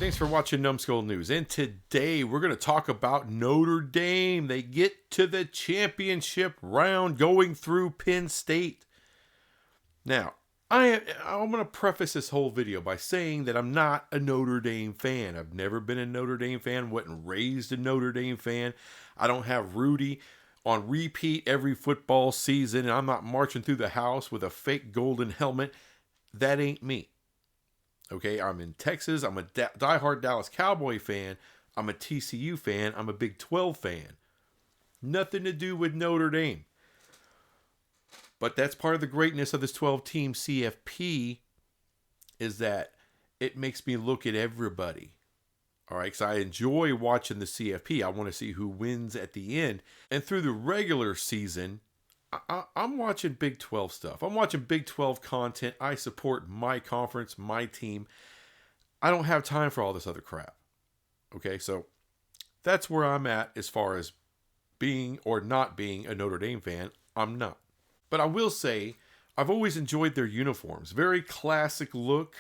thanks for watching Numbskull News. And today we're going to talk about Notre Dame. They get to the championship round going through Penn State. Now, I'm going to preface this whole video by saying that I'm not a Notre Dame fan. I've never been a Notre Dame fan, wasn't raised a Notre Dame fan. I don't have Rudy on repeat every football season, and I'm not marching through the house with a fake golden helmet. That ain't me. Okay, I'm in Texas. I'm a diehard Dallas Cowboy fan. I'm a TCU fan. I'm a Big 12 fan. Nothing to do with Notre Dame. But that's part of the greatness of this 12-team CFP is that it makes me look at everybody. All right, because I enjoy watching the CFP. I want to see who wins at the end. And through the regular season, I'm watching Big 12 stuff. I'm watching Big 12 content. I support my conference, my team. I don't have time for all this other crap. Okay, so that's where I'm at as far as being or not being a Notre Dame fan. I'm not. But I will say, I've always enjoyed their uniforms. Very classic look.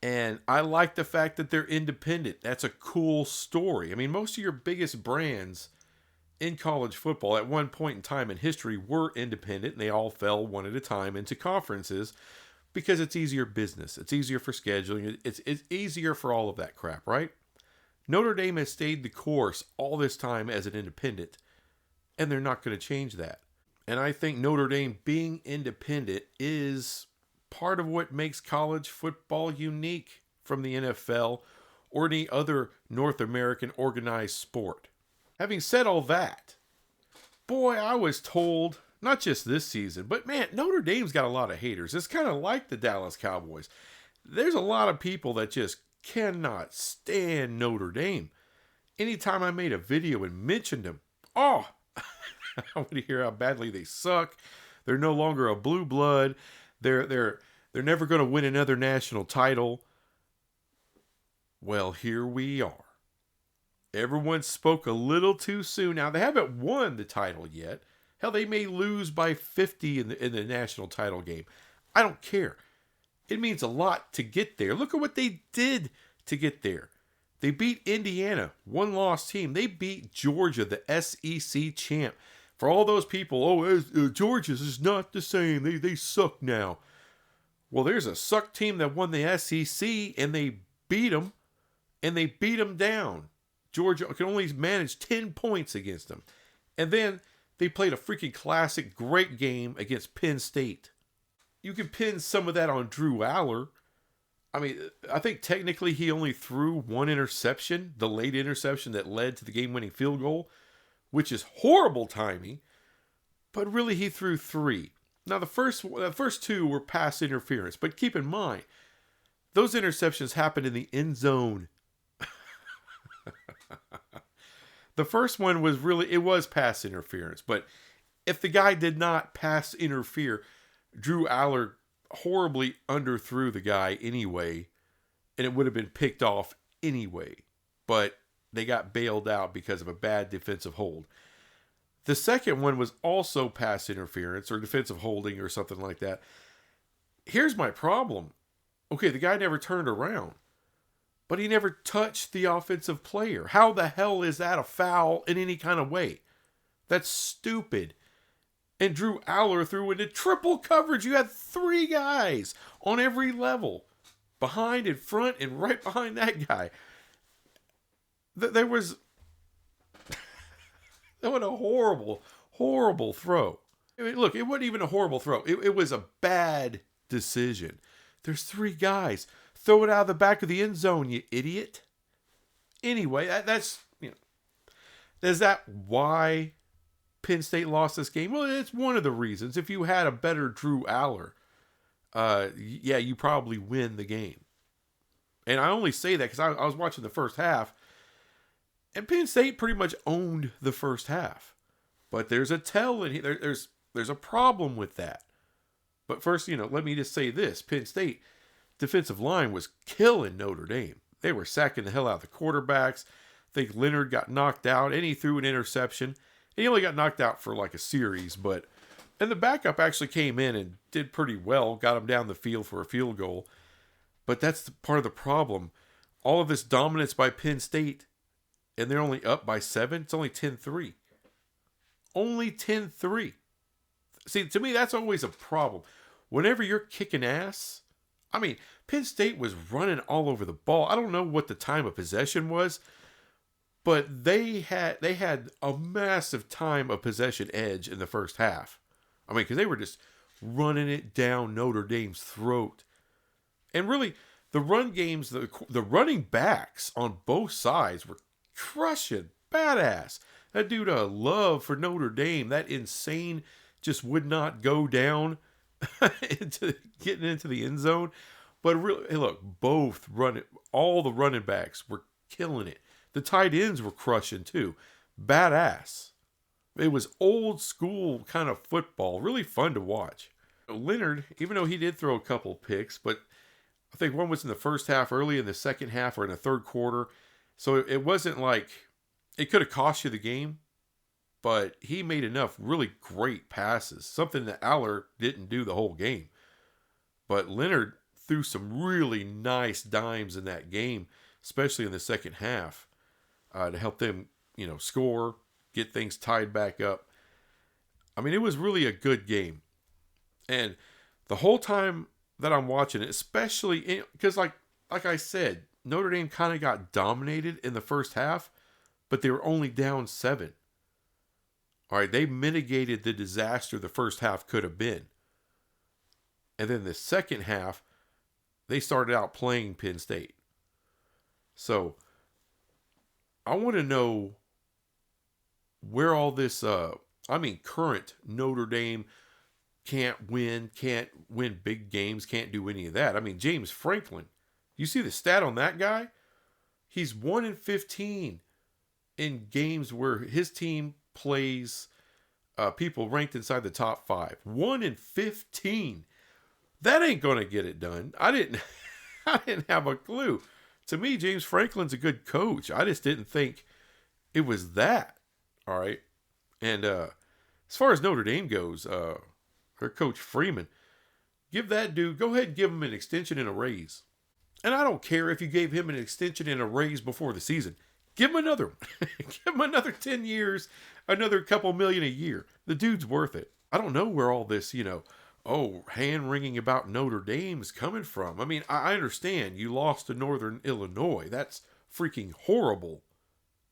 And I like the fact that they're independent. That's a cool story. I mean, most of your biggest brands in college football at one point in time in history were independent, and they all fell one at a time into conferences because it's easier business. It's easier for scheduling. It's easier for all of that crap, right? Notre Dame has stayed the course all this time as an independent, and they're not going to change that. And I think Notre Dame being independent is part of what makes college football unique from the NFL or any other North American organized sport. Having said all that, boy, I was told, not just this season, but man, Notre Dame's got a lot of haters. It's kind of like the Dallas Cowboys. There's a lot of people that just cannot stand Notre Dame. Anytime I made a video and mentioned them, I want to hear how badly they suck. They're no longer a blue blood. They're never going to win another national title. Well, here we are. Everyone spoke a little too soon. Now, they haven't won the title yet. Hell, they may lose by 50 in the national title game. I don't care. It means a lot to get there. Look at what they did to get there. They beat Indiana, one-loss team. They beat Georgia, the SEC champ. For all those people, Georgia's is not the same. They suck now. Well, there's a suck team that won the SEC, and they beat them, and they beat them down. Georgia can only manage 10 points against them. And then they played a freaking classic, great game against Penn State. You can pin some of that on Drew Aller. I mean, I think technically he only threw one interception, the late interception that led to the game-winning field goal, which is horrible timing. But really, he threw 3. Now, the first 2 were pass interference. But keep in mind, those interceptions happened in the end zone. The first one was pass interference. But if the guy did not pass interfere, Drew Aller horribly underthrew the guy anyway, and it would have been picked off anyway. But they got bailed out because of a bad defensive hold. The second one was also pass interference or defensive holding or something like that. Here's my problem. Okay, the guy never turned around, but he never touched the offensive player. How the hell is that a foul in any kind of way? That's stupid. And Drew Aller threw into triple coverage. You had 3 guys on every level, behind, in front, and right behind that guy. There was a horrible, horrible throw. I mean, look, it wasn't even a horrible throw. It was a bad decision. There's 3 guys. Throw it out of the back of the end zone, you idiot. Anyway, that's, is that why Penn State lost this game? Well, it's one of the reasons. If you had a better Drew Aller, you probably win the game. And I only say that because I was watching the first half, and Penn State pretty much owned the first half. But there's a tell in here. There's a problem with that. But first, let me just say this. Penn State defensive line was killing Notre Dame. They were sacking the hell out of the quarterbacks. I think Leonard got knocked out, and he threw an interception. He only got knocked out for like a series, and the backup actually came in and did pretty well, got him down the field for a field goal. But that's part of the problem. all of this dominance by Penn State, and they're only up by 7. It's only 10-3. Only 10-3. See, to me, that's always a problem. Whenever you're kicking ass, I mean, Penn State was running all over the ball. I don't know what the time of possession was, but they had a massive time of possession edge in the first half. I mean, because they were just running it down Notre Dame's throat. And really, the run games, the running backs on both sides were crushing, badass. That dude, Love for Notre Dame, that insane, just would not go down into getting into the end zone. But really, hey, look, all the running backs were killing it. The tight ends were crushing too. Badass. It was old school kind of football. Really fun to watch. Leonard, even though he did throw a couple picks, but I think one was in the first half, early in the second half, or in the third quarter. So it wasn't like it could have cost you the game, but he made enough really great passes. Something that Aller didn't do the whole game. But Leonard threw some really nice dimes in that game, especially in the second half, to help them, score, get things tied back up. I mean, it was really a good game. And the whole time that I'm watching it, especially because like I said, Notre Dame kind of got dominated in the first half, but they were only down 7. All right, they mitigated the disaster the first half could have been. And then the second half, they started out playing Penn State. So I want to know where all this, current Notre Dame can't win big games, can't do any of that. I mean, James Franklin, you see the stat on that guy? He's 1-15 in games where his team plays people ranked inside the top 5. 1-15. That ain't gonna get it done. I didn't have a clue. To me, James Franklin's a good coach. I just didn't think it was that. All right. And as far as Notre Dame goes, her coach Freeman, give that dude, go ahead and give him an extension and a raise. And I don't care if you gave him an extension and a raise before the season. Give him another one. Give him another 10 years, another couple million a year. The dude's worth it. I don't know where all this, hand-wringing about Notre Dame is coming from. I mean, I understand you lost to Northern Illinois. That's freaking horrible.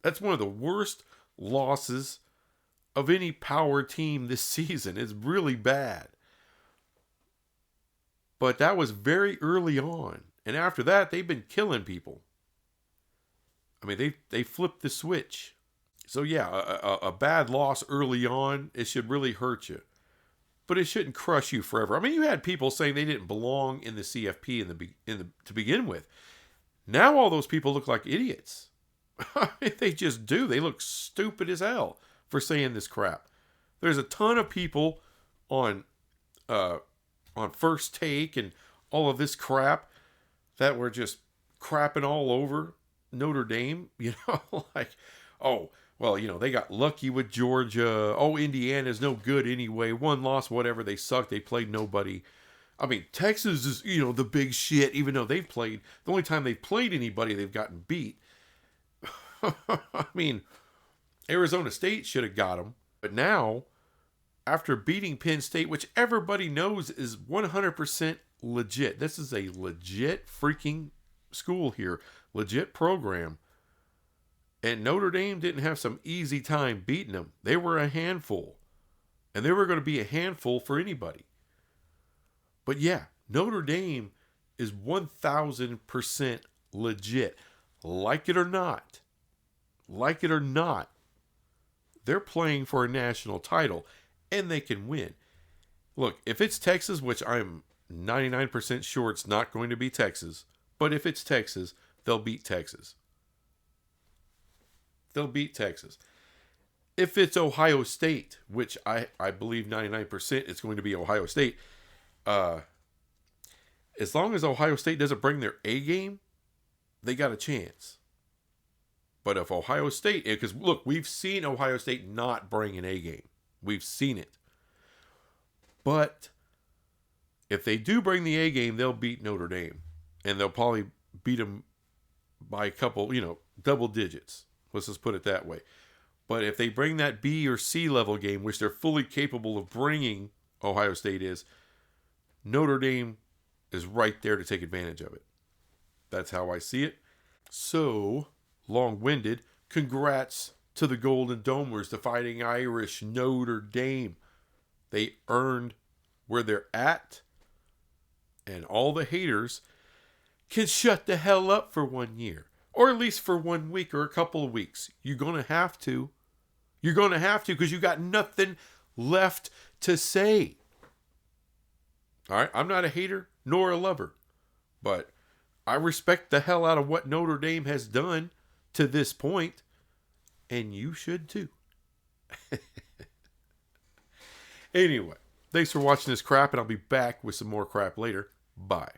That's one of the worst losses of any power team this season. It's really bad. But that was very early on. And after that, they've been killing people. I mean, they flipped the switch. So yeah, a bad loss early on, it should really hurt you. But it shouldn't crush you forever. I mean, you had people saying they didn't belong in the CFP to begin with. Now all those people look like idiots. They just do. They look stupid as hell for saying this crap. There's a ton of people on First Take and all of this crap that were just crapping all over Notre Dame. Like, oh, well, they got lucky with Georgia. Oh, Indiana's no good anyway. One loss, whatever. They suck. They played nobody. I mean, Texas is, the big shit, even though the only time they've played anybody, they've gotten beat. I mean, Arizona State should have got them. But now, after beating Penn State, which everybody knows is 100% legit. This is a legit freaking school here. Legit program. And Notre Dame didn't have some easy time beating them. They were a handful. And they were going to be a handful for anybody. But yeah, Notre Dame is 1,000% legit. Like it or not. Like it or not. They're playing for a national title. And they can win. Look, if it's Texas, which I'm 99% sure it's not going to be Texas. But if it's Texas, they'll beat Texas. They'll beat Texas. If it's Ohio State, which I believe 99% it's going to be Ohio State, as long as Ohio State doesn't bring their A game, they got a chance. But if Ohio State, because look, we've seen Ohio State not bring an A game. We've seen it. But if they do bring the A game, they'll beat Notre Dame. And they'll probably beat them by a couple, double digits. Let's just put it that way. But if they bring that B or C level game, which they're fully capable of bringing, Ohio State is, Notre Dame is right there to take advantage of it. That's how I see it. So, long-winded, congrats to the Golden Domers, the Fighting Irish, Notre Dame. They earned where they're at, and all the haters can shut the hell up for 1 year, or at least for 1 week or a couple of weeks. You're going to have to. You're going to have to, because you got nothing left to say. All right, I'm not a hater nor a lover, but I respect the hell out of what Notre Dame has done to this point, and you should too. Anyway, thanks for watching this crap, and I'll be back with some more crap later. Bye.